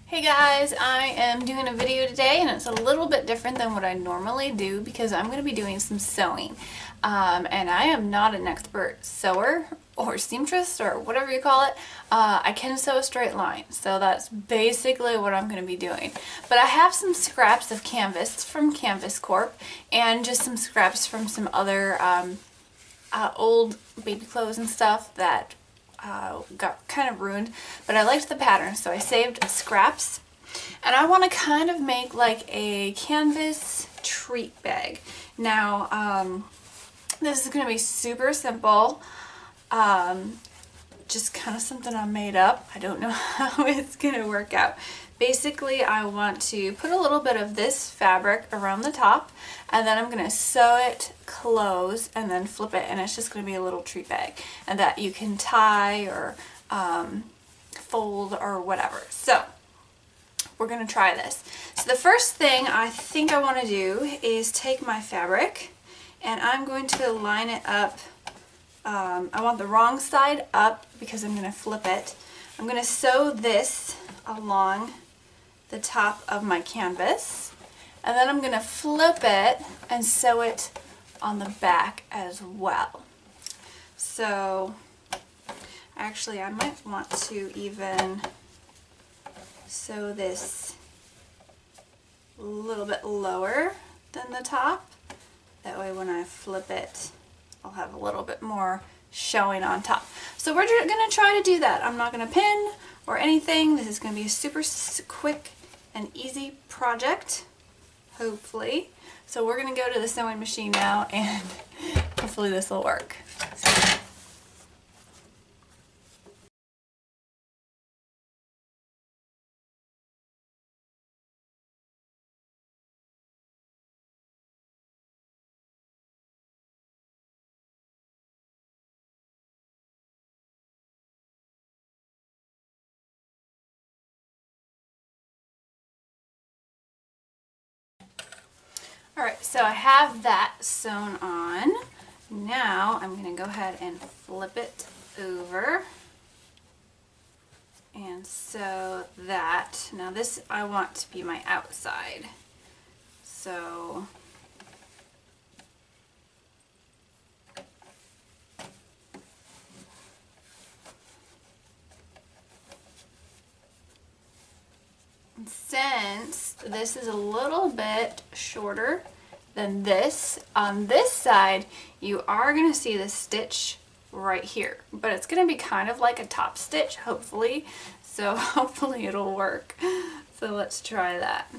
Hey guys, I am doing a video today and it's a little bit different than what I normally do because I'm going to be doing some sewing. And I am not an expert sewer or seamstress or whatever you call it. I can sew a straight line, so that's basically what I'm going to be doing. But I have some scraps of canvas from Canvas Corp and just some scraps from some other old baby clothes and stuff that got kind of ruined, but I liked the pattern, so I saved scraps. And I want to kind of make like a canvas treat bag. Now, this is going to be super simple. Just kind of something I made up. I don't know how it's going to work out. Basically, I want to put a little bit of this fabric around the top, and then I'm going to sew it close and then flip it, and it's just going to be a little treat bag, and that you can tie or fold or whatever. So we're going to try this. So the first thing I think I want to do is take my fabric, and I'm going to line it up. I want the wrong side up because I'm going to flip it. I'm going to sew this along the top of my canvas, and then I'm going to flip it and sew it on the back as well. So actually I might want to even sew this a little bit lower than the top. That way when I flip it, I'll have a little bit more showing on top. So we're going to try to do that. I'm not going to pin or anything. This is going to be a super quick and easy project, hopefully. So we're going to go to the sewing machine now, and hopefully this will work. Alright, so I have that sewn on. Now I'm going to go ahead and flip it over and sew that. Now this I want to be my outside. So since this is a little bit shorter than this, on this side you are going to see the stitch right here, but it's going to be kind of like a top stitch, hopefully, so hopefully it'll work. So let's try that.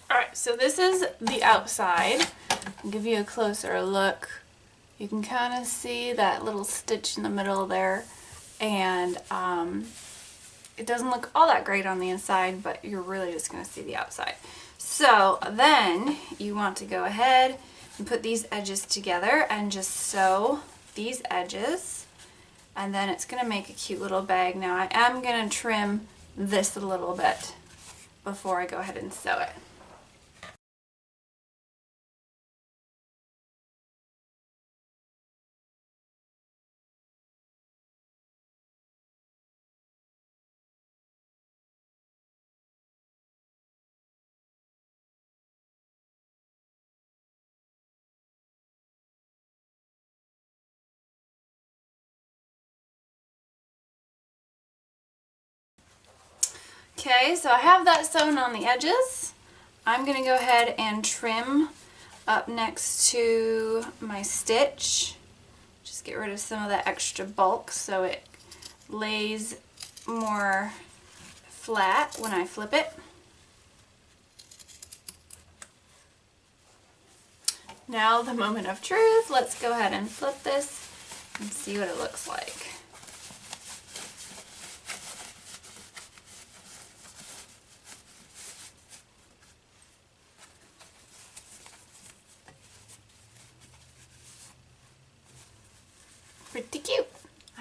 Alright, so this is the outside. I'll give you a closer look. You can kind of see that little stitch in the middle there, and it doesn't look all that great on the inside, but you're really just going to see the outside. So then you want to go ahead and put these edges together and just sew these edges, and then it's going to make a cute little bag. Now I am going to trim this a little bit before I go ahead and sew it. Okay, so I have that sewn on the edges. I'm going to go ahead and trim up next to my stitch. Just get rid of some of that extra bulk so it lays more flat when I flip it. Now the moment of truth. Let's go ahead and flip this and see what it looks like.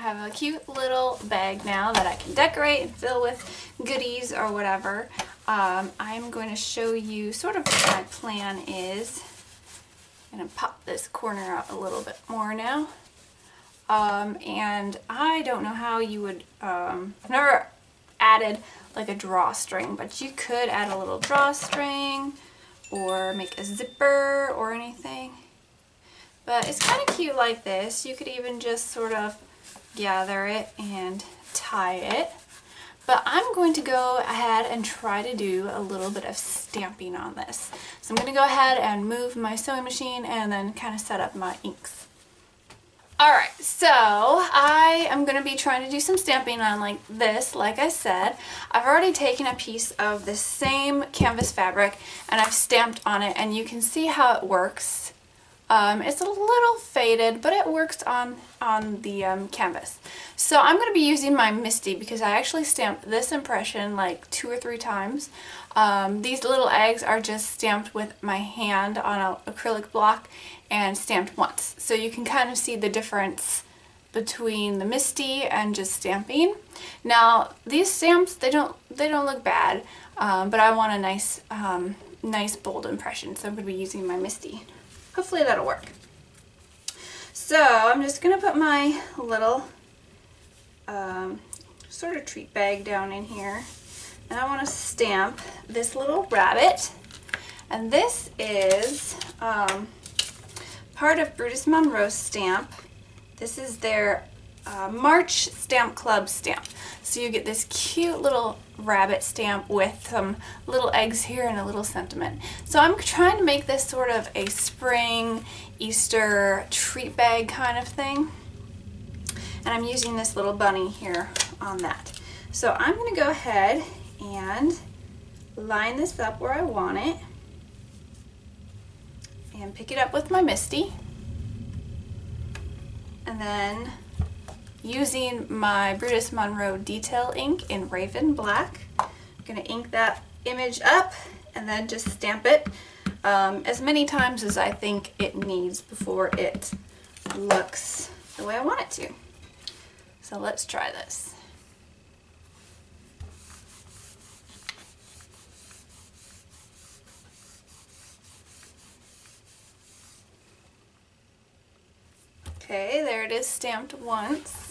have a cute little bag now that I can decorate and fill with goodies or whatever. I'm going to show you sort of what my plan is. I'm going to pop this corner out a little bit more now. And I don't know how you would, I've never added like a drawstring, but you could add a little drawstring or make a zipper or anything. But it's kind of cute like this. You could even just sort of gather it and tie it. But I'm going to go ahead and try to do a little bit of stamping on this. So I'm going to go ahead and move my sewing machine and then kind of set up my inks. Alright, so I am going to be trying to do some stamping on like this, like I said. I've already taken a piece of the same canvas fabric and I've stamped on it, and you can see how it works. It's a little faded, but it works on the canvas. So I'm going to be using my Misty because I actually stamped this impression like 2 or 3 times. These little eggs are just stamped with my hand on an acrylic block and stamped once. So you can kind of see the difference between the Misty and just stamping. Now these stamps, they don't look bad, but I want a nice bold impression, so I'm going to be using my Misty. Hopefully that'll work. So I'm just going to put my little sort of treat bag down in here. And I want to stamp this little rabbit. And this is part of Brutus Monroe's stamp. This is their March Stamp Club stamp. So you get this cute little rabbit stamp with some little eggs here and a little sentiment. So I'm trying to make this sort of a spring, Easter treat bag kind of thing. And I'm using this little bunny here on that. So I'm going to go ahead and line this up where I want it and pick it up with my Misty. And then using my Brutus Monroe detail ink in Raven Black, I'm going to ink that image up and then just stamp it as many times as I think it needs before it looks the way I want it to. So let's try this. Okay, there it is, stamped once.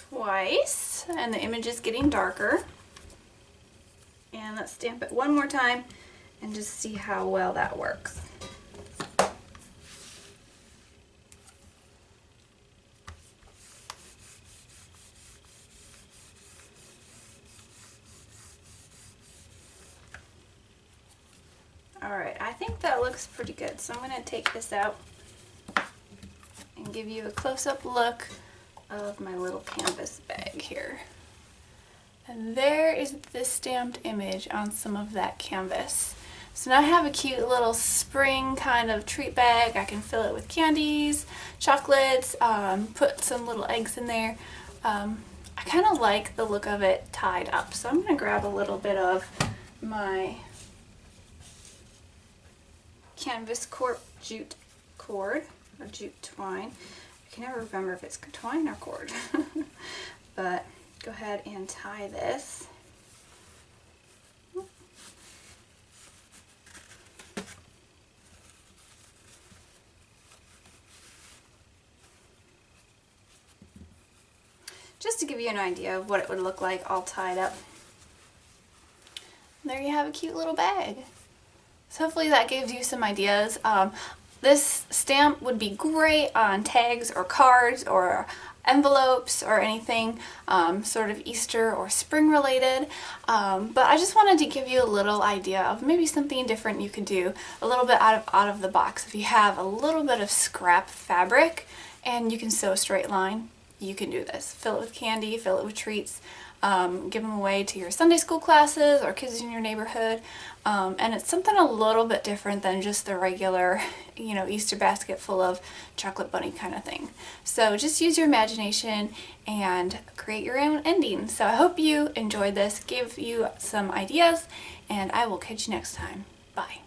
Twice, and the image is getting darker. And let's stamp it one more time and just see how well that works. Alright, I think that looks pretty good, so I'm going to take this out and give you a close-up look of my little canvas bag here. And there is the stamped image on some of that canvas. So now I have a cute little spring kind of treat bag. I can fill it with candies, chocolates, put some little eggs in there. I kind of like the look of it tied up, so I'm going to grab a little bit of my Canvas Corp jute cord, or jute twine. I can never remember if it's twine or cord. But go ahead and tie this. Just to give you an idea of what it would look like all tied up. And there you have a cute little bag. So hopefully that gives you some ideas. This stamp would be great on tags or cards or envelopes or anything sort of Easter or spring related, but I just wanted to give you a little idea of maybe something different you could do, a little bit out of the box. If you have a little bit of scrap fabric and you can sew a straight line, you can do this. Fill it with candy, fill it with treats. give them away to your Sunday school classes or kids in your neighborhood. And it's something a little bit different than just the regular, Easter basket full of chocolate bunny kind of thing. So just use your imagination and create your own ending. So I hope you enjoyed this, give you some ideas, and I will catch you next time. Bye.